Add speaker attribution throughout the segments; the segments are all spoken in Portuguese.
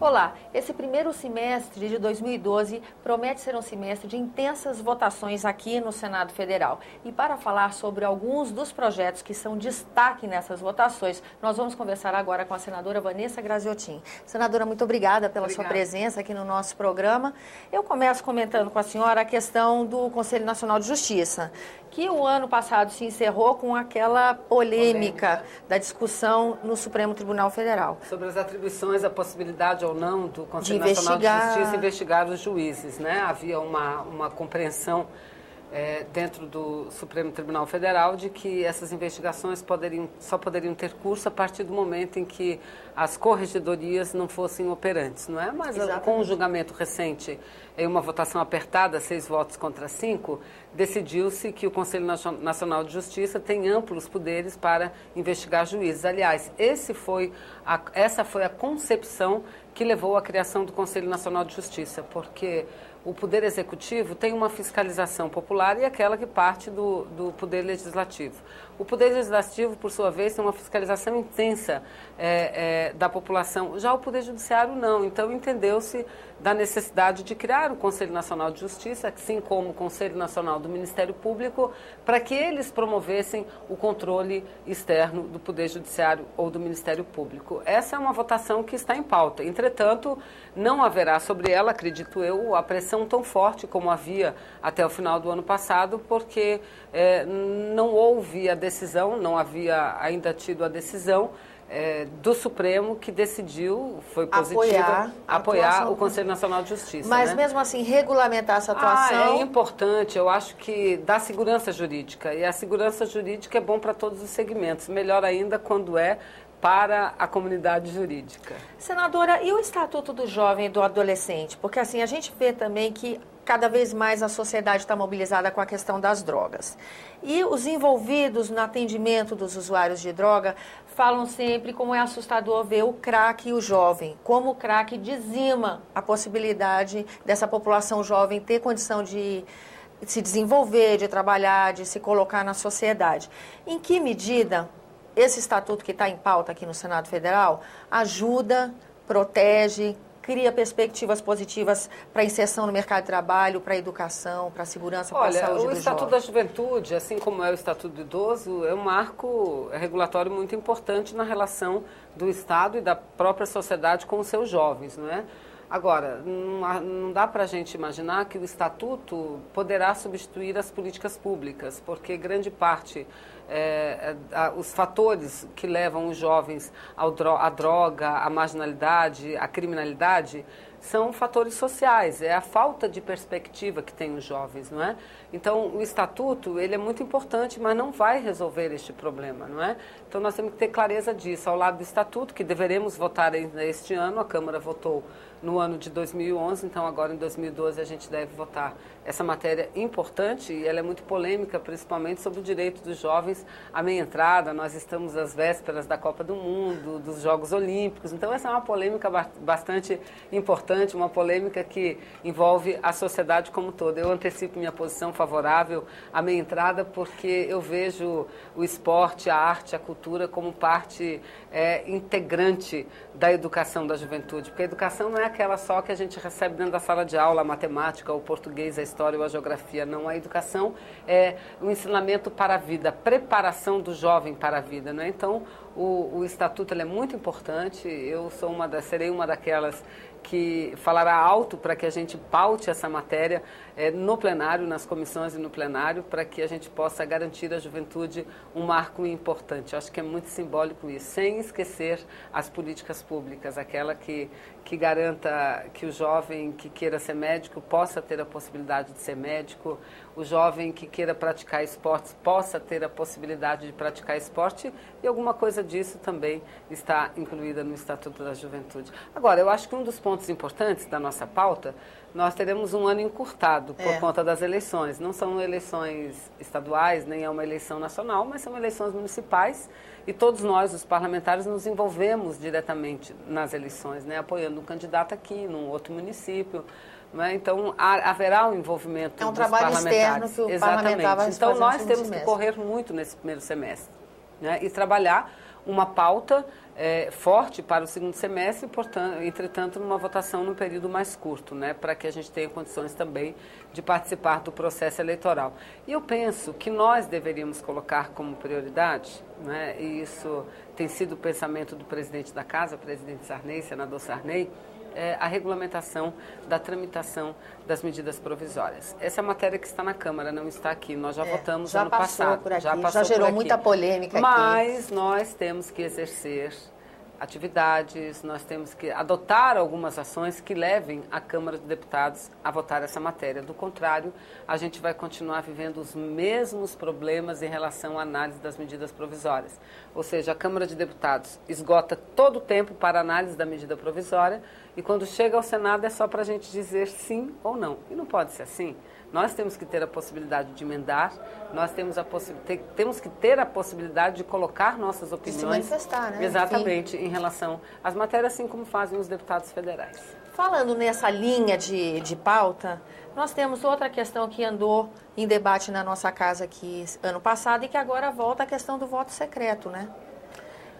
Speaker 1: Olá, esse primeiro semestre de 2012 promete ser um semestre de intensas votações aqui no Senado Federal. E para falar sobre alguns dos projetos que são destaque nessas votações, nós vamos conversar agora com a senadora Vanessa Graziotin. Senadora, muito obrigada pela sua presença aqui no nosso programa. Eu começo comentando com a senhora a questão do Conselho Nacional de Justiça, que o ano passado se encerrou com aquela polêmica da discussão no Supremo Tribunal Federal.
Speaker 2: Sobre as atribuições, a possibilidade ou não do Conselho Nacional de Justiça investigar os juízes, né? Havia uma compreensão dentro do Supremo Tribunal Federal de que essas investigações só poderiam ter curso a partir do momento em que as corregedorias não fossem operantes, não é? Mas com o julgamento recente, em uma votação apertada, 6 votos contra 5, decidiu-se que o Conselho Nacional de Justiça tem amplos poderes para investigar juízes. Aliás, essa foi a concepção que levou à criação do Conselho Nacional de Justiça, porque o Poder Executivo tem uma fiscalização popular e aquela que parte do Poder Legislativo. O Poder Legislativo, por sua vez, tem uma fiscalização intensa da população. Já o Poder Judiciário não. Então, entendeu-se da necessidade de criar o Conselho Nacional de Justiça, assim como o Conselho Nacional do Ministério Público, para que eles promovessem o controle externo do Poder Judiciário ou do Ministério Público. Essa é uma votação que está em pauta. Entretanto, não haverá sobre ela, acredito eu, a pressão tão forte como havia até o final do ano passado, porque não houve a decisão, não havia ainda tido a decisão do Supremo que decidiu, foi positiva, apoiar o Conselho Nacional de Justiça.
Speaker 1: Mas mesmo assim, regulamentar essa atuação...
Speaker 2: É importante, eu acho que dá segurança jurídica, e a segurança jurídica é bom para todos os segmentos, melhor ainda quando é para a comunidade jurídica.
Speaker 1: Senadora, e o Estatuto do Jovem e do Adolescente? Porque assim, a gente vê também que cada vez mais a sociedade está mobilizada com a questão das drogas. E os envolvidos no atendimento dos usuários de droga falam sempre como é assustador ver o crack e o jovem, como o crack dizima a possibilidade dessa população jovem ter condição de se desenvolver, de trabalhar, de se colocar na sociedade. Em que medida esse estatuto que está em pauta aqui no Senado Federal ajuda, protege, cria perspectivas positivas para a inserção no mercado de trabalho, para a educação, para a segurança, para a saúde do jovem?
Speaker 2: O Estatuto da Juventude, assim como é o Estatuto do Idoso, é um marco regulatório muito importante na relação do Estado e da própria sociedade com os seus jovens, não é? Agora, não dá para a gente imaginar que o Estatuto poderá substituir as políticas públicas, porque grande parte, os fatores que levam os jovens à droga, à marginalidade, à criminalidade, são fatores sociais, é a falta de perspectiva que tem os jovens, não é? Então, o Estatuto, ele é muito importante, mas não vai resolver este problema, não é? Então, nós temos que ter clareza disso. Ao lado do Estatuto, que deveremos votar ainda este ano, a Câmara votou no ano de 2011, então agora em 2012 a gente deve votar essa matéria importante, e ela é muito polêmica, principalmente sobre o direito dos jovens à meia entrada. Nós estamos às vésperas da Copa do Mundo, dos Jogos Olímpicos, então essa é uma polêmica bastante importante, uma polêmica que envolve a sociedade como um todo. Eu antecipo minha posição favorável à meia entrada, porque eu vejo o esporte, a arte, a cultura como parte integrante da educação da juventude, porque a educação não é aquela só que a gente recebe dentro da sala de aula, a matemática, o português, a história ou a geografia. Não, a educação é um ensinamento para a vida, a preparação do jovem para a vida, não é? Então, o Estatuto ele é muito importante. Eu serei uma daquelas que falará alto para que a gente paute essa matéria no plenário, nas comissões e no plenário, para que a gente possa garantir à juventude um marco importante. Eu acho que é muito simbólico isso, sem esquecer as políticas públicas, aquela que garanta que o jovem que queira ser médico possa ter a possibilidade de ser médico, o jovem que queira praticar esportes possa ter a possibilidade de praticar esporte, e alguma coisa disso também está incluída no Estatuto da Juventude. Agora, eu acho que um dos pontos importantes da nossa pauta, nós teremos um ano encurtado por conta das eleições. Não são eleições estaduais, nem é uma eleição nacional, mas são eleições municipais, e todos nós, os parlamentares, nos envolvemos diretamente nas eleições, né? Apoiando um candidato aqui, num outro município. Né? Então, haverá um envolvimento dos parlamentares.
Speaker 1: É um trabalho externo que o parlamentar vai fazer.
Speaker 2: Então, nós temos que correr muito nesse primeiro semestre. né, e trabalhar uma pauta forte para o segundo semestre, portanto, entretanto, numa votação num período mais curto, né, para que a gente tenha condições também de participar do processo eleitoral. E eu penso que nós deveríamos colocar como prioridade, né, e isso tem sido o pensamento do presidente da Casa, presidente Sarney, senador Sarney, a regulamentação da tramitação das medidas provisórias. Essa é a matéria que está na Câmara, não está aqui. Nós já votamos ano passado.
Speaker 1: Por aqui, já gerou muita polêmica aqui.
Speaker 2: Mas nós temos que exercer atividades, nós temos que adotar algumas ações que levem a Câmara dos Deputados a votar essa matéria. Do contrário, a gente vai continuar vivendo os mesmos problemas em relação à análise das medidas provisórias. Ou seja, a Câmara de Deputados esgota todo o tempo para análise da medida provisória e quando chega ao Senado é só para a gente dizer sim ou não. E não pode ser assim. Nós temos que ter a possibilidade de emendar, nós temos que ter a possibilidade de colocar nossas opiniões. De se
Speaker 1: manifestar, né?
Speaker 2: Exatamente, em relação às matérias, assim como fazem os deputados federais.
Speaker 1: Falando nessa linha de pauta, nós temos outra questão que andou em debate na nossa casa aqui ano passado e que agora volta a questão do voto secreto, né?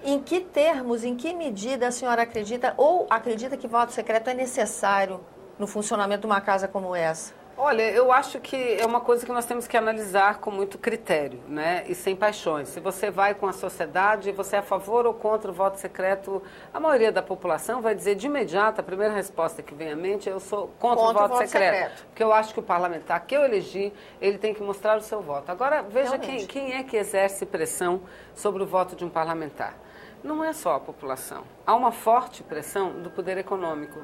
Speaker 1: Em que termos, em que medida a senhora acredita ou acredita que voto secreto é necessário no funcionamento de uma casa como essa?
Speaker 2: Olha, eu acho que é uma coisa que nós temos que analisar com muito critério, né? E sem paixões. Se você vai com a sociedade, você é a favor ou contra o voto secreto, a maioria da população vai dizer de imediato, a primeira resposta que vem à mente é eu sou contra o voto secreto. Porque eu acho que o parlamentar que eu elegi, ele tem que mostrar o seu voto. Agora, veja quem é que exerce pressão sobre o voto de um parlamentar. Não é só a população. Há uma forte pressão do poder econômico.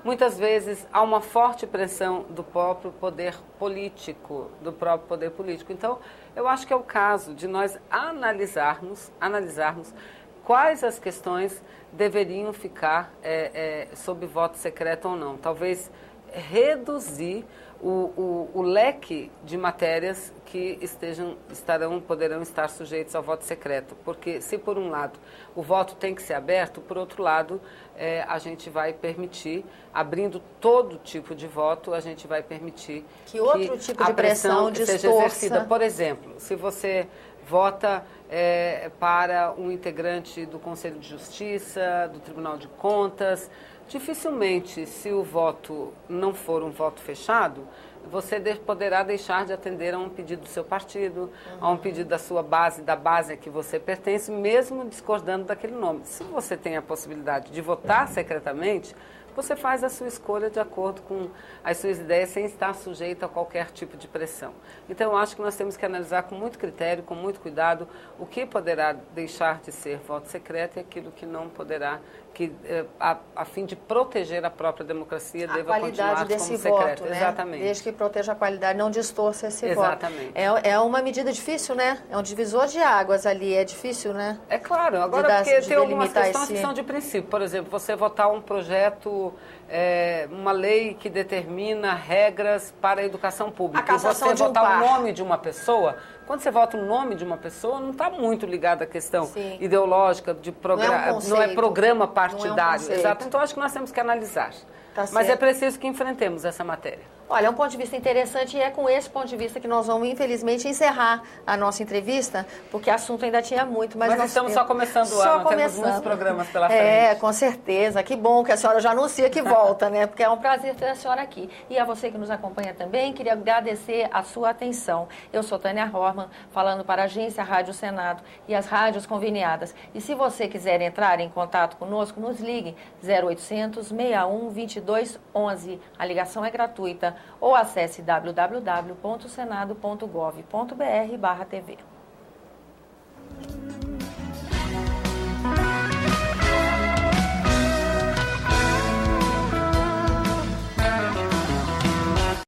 Speaker 2: Muitas vezes há uma forte pressão do próprio poder político, Então, eu acho que é o caso de nós analisarmos quais as questões deveriam ficar sob voto secreto ou não. Talvez reduzir o leque de matérias que poderão estar sujeitos ao voto secreto. Porque se por um lado o voto tem que ser aberto, por outro lado a gente vai permitir, abrindo todo tipo de voto, a gente vai permitir
Speaker 1: que outro tipo de pressão
Speaker 2: seja exercida. Por exemplo, se você vota para um integrante do Conselho de Justiça, do Tribunal de Contas, dificilmente, se o voto não for um voto fechado, você poderá deixar de atender a um pedido do seu partido, a um pedido da sua base, da base a que você pertence, mesmo discordando daquele nome. Se você tem a possibilidade de votar secretamente, você faz a sua escolha de acordo com as suas ideias, sem estar sujeito a qualquer tipo de pressão. Então, eu acho que nós temos que analisar com muito critério, com muito cuidado, o que poderá deixar de ser voto secreto e aquilo que não poderá, que a fim de proteger a própria democracia, deva continuar como secreto.
Speaker 1: Voto, né?
Speaker 2: Exatamente.
Speaker 1: Desde que proteja a qualidade, não distorça esse voto.
Speaker 2: Exatamente.
Speaker 1: É uma medida difícil, né? É um divisor de águas ali, é difícil, né?
Speaker 2: É claro, agora porque tem algumas questões que são de princípio. Por exemplo, você votar um projeto, uma lei que determina regras para a educação pública.
Speaker 1: A cassação
Speaker 2: você
Speaker 1: de um
Speaker 2: votar o nome de uma pessoa, quando você vota o nome de uma pessoa, não está muito ligado à questão ideológica, de programa, não é programa partidário. Exato. Então, acho que nós temos que analisar. Mas é preciso que enfrentemos essa matéria.
Speaker 1: Olha, é um ponto de vista interessante e é com esse ponto de vista que nós vamos, infelizmente, encerrar a nossa entrevista, porque assunto ainda tinha muito. Mas nós
Speaker 2: estamos só começando o ano, temos muitos programas pela frente.
Speaker 1: É, com certeza. Que bom que a senhora já anuncia que volta, né? Porque é um prazer ter a senhora aqui. E a você que nos acompanha também, queria agradecer a sua atenção. Eu sou Tânia Horman, falando para a Agência Rádio Senado e as rádios conveniadas. E se você quiser entrar em contato conosco, nos ligue 0800 61 22 11. A ligação é gratuita. Ou acesse www.senado.gov.br/TV.